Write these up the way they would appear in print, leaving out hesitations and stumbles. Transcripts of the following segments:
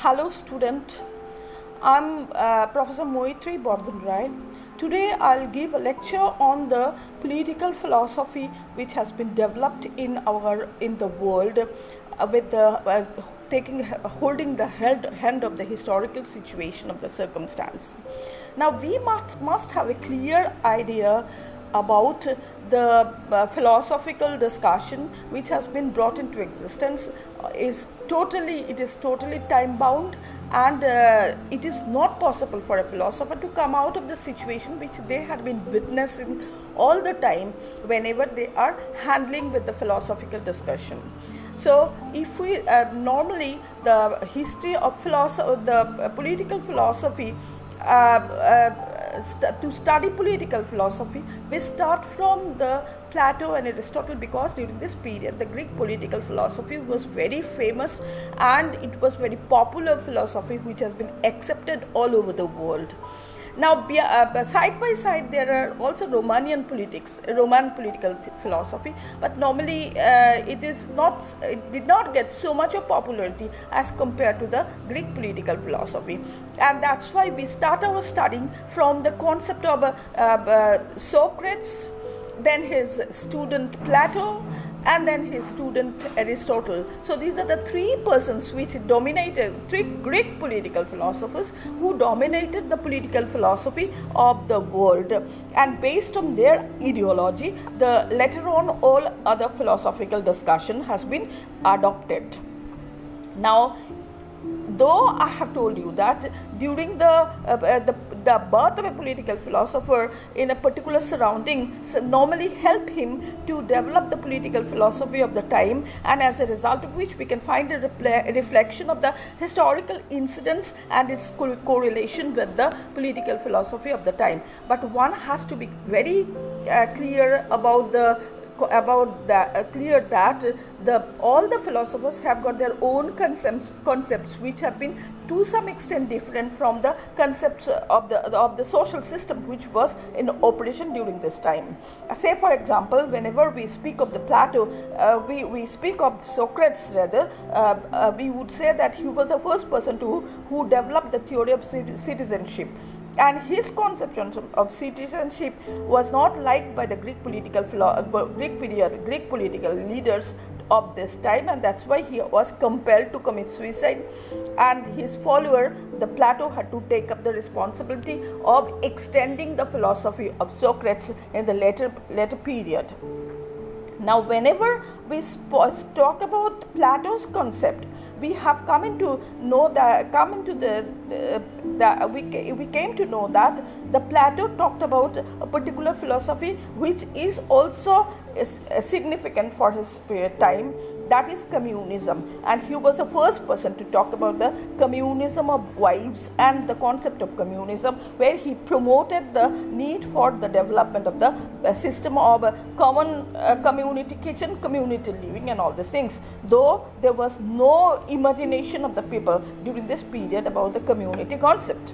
Hello student, I'm Professor Maitreyee Bardhan. Today I'll give a lecture on the political philosophy which has been developed in the world with holding the hand of the historical situation of the circumstance. Now we must have a clear idea about the philosophical discussion which has been brought into existence. It is totally time bound, and it is not possible for a philosopher to come out of the situation which they had been witnessing all the time whenever they are handling with the philosophical discussion. So if we normally the history of the political philosophy, to study political philosophy, we start from the Plato and Aristotle, because during this period the Greek political philosophy was very famous and it was very popular philosophy which has been accepted all over the world. Now, side by side, there are also Roman political philosophy, but normally it did not get so much of popularity as compared to the Greek political philosophy, and that's why we start our studying from the concept of Socrates, then his student Plato, and then his student Aristotle. So these are the three Greek political philosophers who dominated the political philosophy of the world, and based on their ideology, later on all other philosophical discussion has been adopted. Now, though I have told you that during the birth of a political philosopher in a particular surrounding normally help him to develop the political philosophy of the time, and as a result of which we can find a reflection of the historical incidents and its correlation with the political philosophy of the time. But one has to be very clear about all the philosophers have got their own concepts which have been to some extent different from the concepts of the social system which was in operation during this time. Say for example, whenever we speak of the Plato, we speak of Socrates rather, we would say that he was the first person who developed the theory of citizenship. And his conception of citizenship was not liked by the Greek political leaders of this time, and that's why he was compelled to commit suicide. And his follower, the Plato, had to take up the responsibility of extending the philosophy of Socrates in the later period. Now, whenever we talk about Plato's concept, we have we came to know that the Plato talked about a particular philosophy which is also significant for his time, that is communism. And he was the first person to talk about the communism of wives and the concept of communism, where he promoted the need for the development of the system of common community kitchen, community living and all these things, though there was no imagination of the people during this period about the community concept.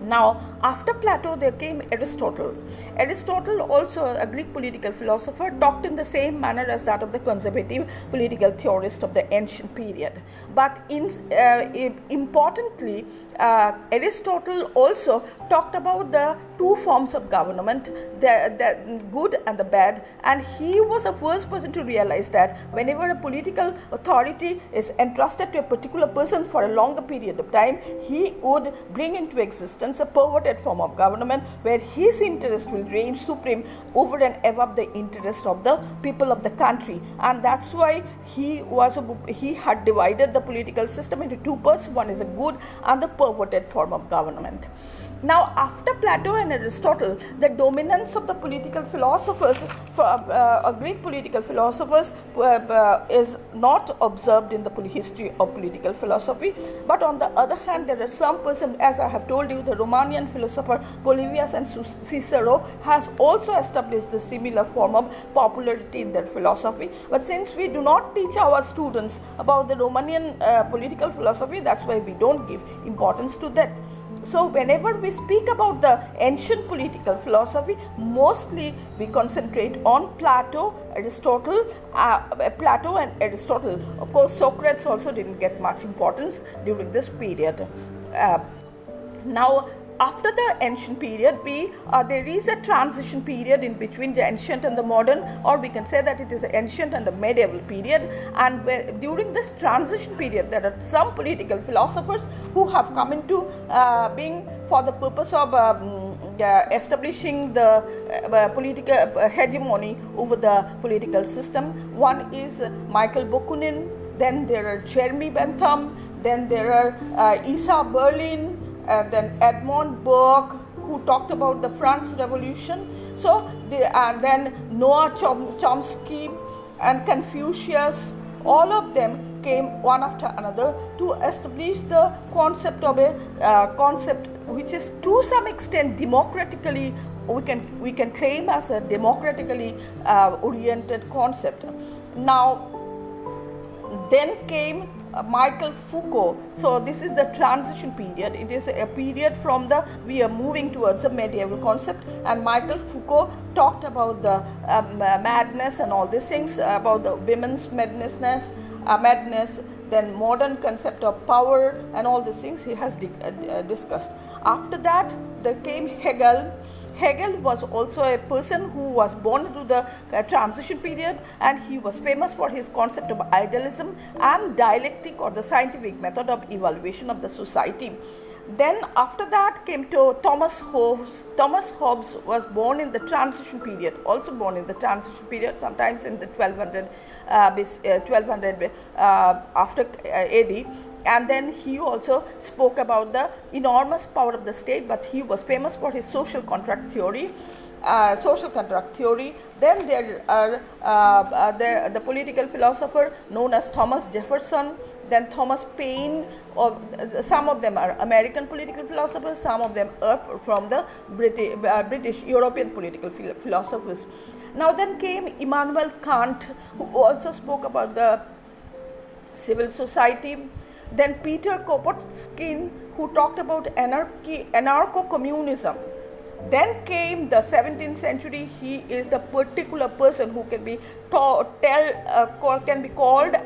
Now, after Plato, there came Aristotle. Aristotle, also a Greek political philosopher, talked in the same manner as that of the conservative political theorist of the ancient period. But importantly, Aristotle also talked about the two forms of government, the good and the bad, and he was the first person to realize that whenever a political authority is entrusted to a particular person for a longer period of time, he would bring into existence a perverted form of government where his interest will reign supreme over and above the interest of the people of the country. And that's why he had divided the political system into two parts. One is a good and the perverted form of government. Now, after Plato and Aristotle, the dominance of the political philosophers, Greek political philosophers, is not observed in the history of political philosophy. But on the other hand, there are some persons, as I have told you, the Romanian philosopher Polybius and Cicero has also established the similar form of popularity in their philosophy. But since we do not teach our students about the Romanian political philosophy, that's why we don't give importance to that. So whenever we speak about the ancient political philosophy, mostly we concentrate on Plato and Aristotle. Of course, Socrates also didn't get much importance during this period. Uh, Now, after the ancient period, there is a transition period in between the ancient and the modern, or we can say that it is the ancient and the medieval period. And during this transition period, there are some political philosophers who have come into being for the purpose of establishing the political hegemony over the political system. One is Michael Bakunin, then there are Jeremy Bentham, then there are Isa Berlin, then Edmund Burke, who talked about the France Revolution. So, and then Noah Chomsky and Confucius, all of them came one after another to establish the concept of a concept which is to some extent democratically, we can claim as a democratically oriented concept. Now, then came Michel Foucault. So this is the transition period. It is a period from we are moving towards a medieval concept, and Michel Foucault talked about the madness and all these things, about the women's madness, then modern concept of power and all these things he has discussed. After that, there came Hegel. Hegel was also a person who was born into the transition period, and he was famous for his concept of idealism and dialectic, or the scientific method of evaluation of the society. Then after that came to Thomas Hobbes. Thomas Hobbes was born in the transition period, also born in the transition period, sometimes in the 1200 after AD. And then he also spoke about the enormous power of the state, but he was famous for his social contract theory. Then there are the political philosopher known as Thomas Jefferson, then Thomas Paine, or some of them are American political philosophers, some of them are from the British European political philosophers. Now then came Immanuel Kant, who also spoke about the civil society. Then Peter Kropotkin, who talked about anarcho-communism. Then came the 17th century. He is the particular person who can be called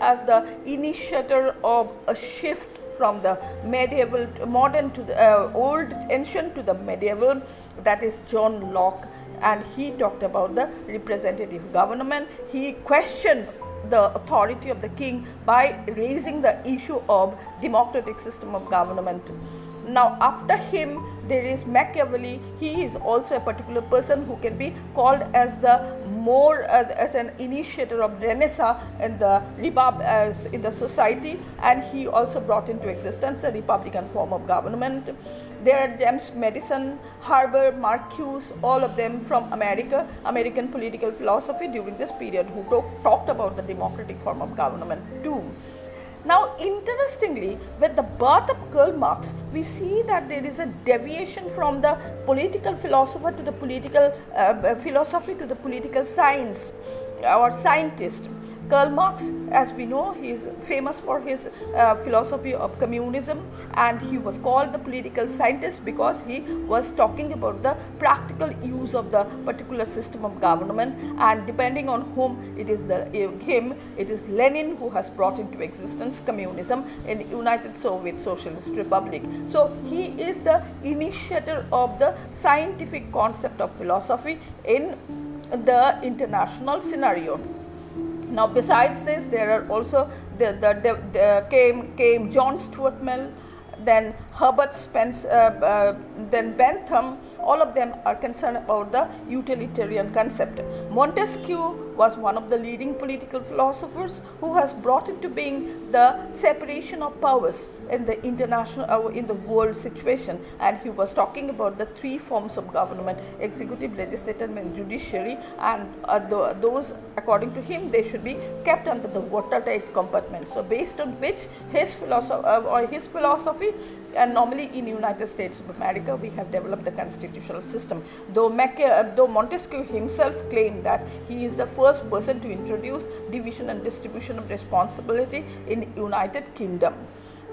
as the initiator of a shift from the medieval, modern to the old, ancient to the medieval. That is John Locke, and he talked about the representative government. He questioned the authority of the king by raising the issue of democratic system of government. Now after him there is Machiavelli. He is also a particular person who can be called as the as an initiator of Renaissance in the society, and he also brought into existence a republican form of government. There are James Madison, Herbert Marcuse, all of them from American political philosophy during this period, who talked about the democratic form of government too. Now, interestingly, with the birth of Karl Marx, we see that there is a deviation from the political philosopher to the political philosophy to the political science or scientist. Karl Marx, as we know, he is famous for his philosophy of communism, and he was called the political scientist because he was talking about the practical use of the particular system of government, and depending on whom it is it is Lenin who has brought into existence communism in United Soviet Socialist Republic. So he is the initiator of the scientific concept of philosophy in the international scenario. Now, besides this, there are also came John Stuart Mill, then Herbert Spencer, then Bentham. All of them are concerned about the utilitarian concept. Montesquieu was one of the leading political philosophers who has brought into being the separation of powers in the international, in the world situation, and he was talking about the three forms of government: executive, legislative, and judiciary, and those, according to him, they should be kept under the watertight compartment. So, based on which his philosophy, and normally in United States of America, we have developed the constitutional system. Though Montesquieu himself claimed that he is the first person to introduce division and distribution of responsibility in United Kingdom.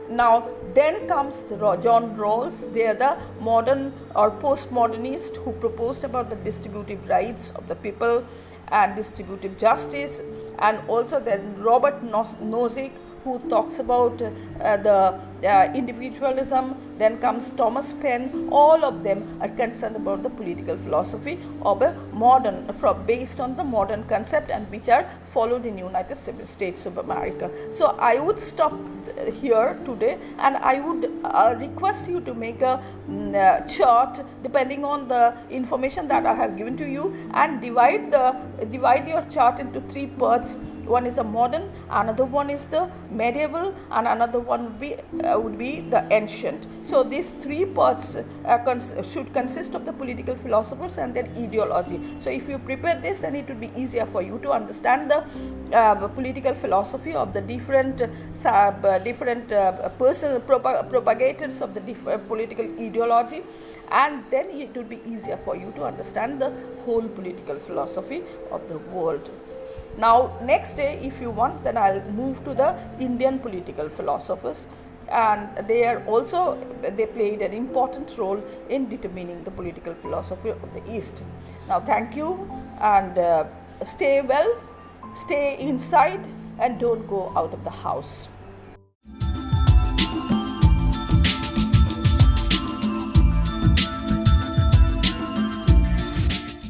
Now, then comes the John Rawls. They are the modern or postmodernist who proposed about the distributive rights of the people and distributive justice, and also then Robert Nozick, who talks about the individualism. Then comes Thomas Paine. All of them are concerned about the political philosophy of a modern, based on the modern concept, and which are followed in United States of America. So I would stop here today, and I would request you to make a chart depending on the information that I have given to you, and divide your chart into three parts. One is the modern, another one is the medieval, and another one would be the ancient. So these three parts should consist of the political philosophers and their ideology. So if you prepare this, then it would be easier for you to understand the political philosophy of the different propagators of the different political ideology, and then it would be easier for you to understand the whole political philosophy of the world. Now, next day, if you want, then I'll move to the Indian political philosophers, and they played an important role in determining the political philosophy of the East. Now, thank you, and stay well, stay inside, and don't go out of the house.